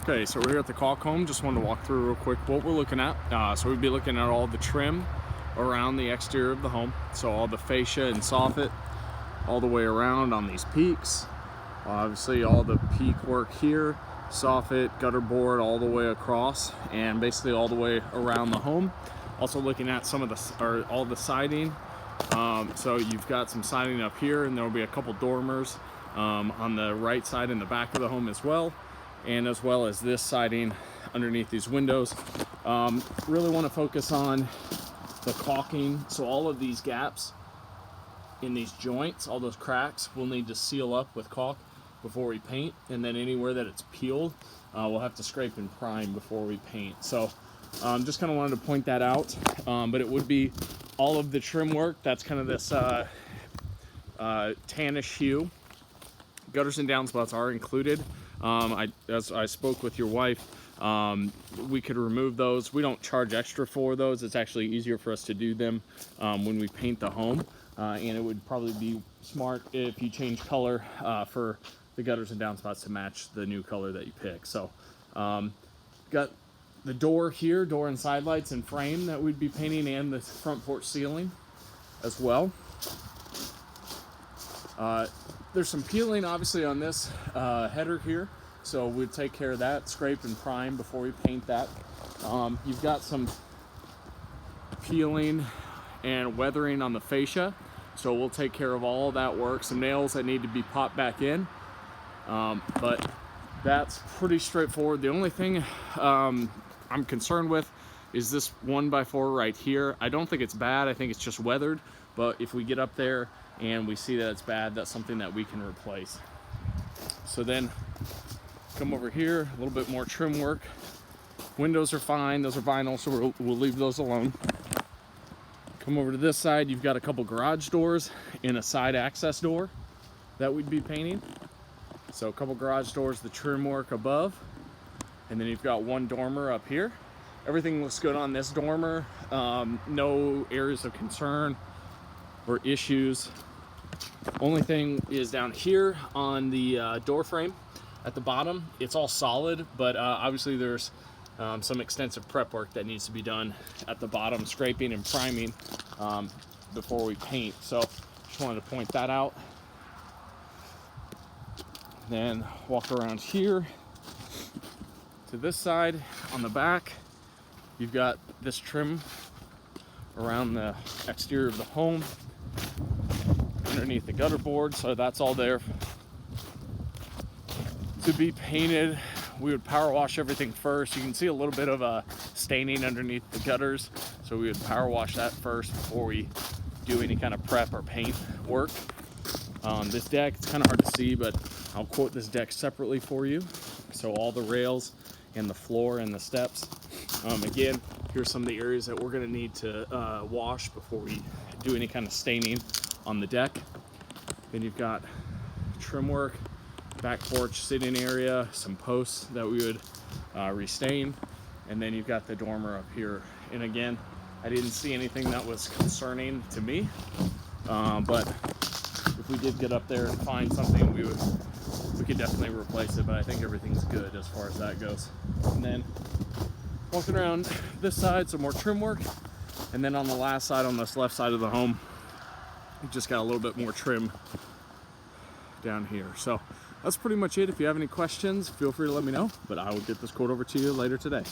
Okay, so we're here at the Caulk home. Just wanted to walk through real quick what we're looking at. So we'd be looking at all the trim around the exterior of the home. So all the fascia and soffit all the way around on these peaks. Obviously all the peak work here, soffit, gutter board all the way across, and basically all the way around the home. Also looking at some of the, all the siding. So you've got some siding up here, and there will be a couple dormers on the right side in the back of the home as well. And as well as this siding underneath these windows. Really want to focus on the caulking. So all of these gaps in these joints, all those cracks, we'll need to seal up with caulk before we paint. And then anywhere that it's peeled, we'll have to scrape and prime before we paint. So just kind of wanted to point that out. But it would be all of the trim work. That's kind of this tannish hue. Gutters and downspouts are included. As I spoke with your wife, we could remove those. We don't charge extra for those. It's actually easier for us to do them when we paint the home. And it would probably be smart if you change color for the gutters and downspouts to match the new color that you pick. So got the door here, door and side lights and frame that we'd be painting, and the front porch ceiling as well. There's some peeling obviously on this header here, so we'd take care of that, scrape and prime before we paint that. You've got some peeling and weathering on the fascia, so we'll take care of all that work. Some nails that need to be popped back in, but that's pretty straightforward. The only thing I'm concerned with is this 1x4 right here. I don't think it's bad, I think it's just weathered, but if we get up there and we see that it's bad, that's something that we can replace. So then come over here, a little bit more trim work. Windows are fine, those are vinyl, so we'll leave those alone. Come over to this side, you've got a couple garage doors and a side access door that we'd be painting. So a couple garage doors, the trim work above, and then you've got one dormer up here. Everything looks good on this dormer. No areas of concern or issues. Only thing is down here on the door frame at the bottom. It's all solid, but obviously there's some extensive prep work that needs to be done at the bottom, scraping and priming before we paint. So just wanted to point that out. Then walk around here to this side. On the back, you've got this trim around the exterior of the home, underneath the gutter board, so that's all there to be painted. We would power wash everything first. You can see a little bit of a staining underneath the gutters, so we would power wash that first before we do any kind of prep or paint work. This deck, it's kind of hard to see, but I'll quote this deck separately for you. So all the rails and the floor and the steps. Again, here's some of the areas that we're going to need to wash before we do any kind of staining on the deck. Then you've got trim work, back porch sitting area, some posts that we would restain, and then you've got the dormer up here. And again, I didn't see anything that was concerning to me, but if we did get up there and find something, we could definitely replace it, but I think everything's good as far as that goes. And then walking around this side, some more trim work, and then on the last side, on this left side of the home, we just got a little bit more trim down here. So that's pretty much it. If you have any questions, feel free to let me know, but I will get this quote over to you later today.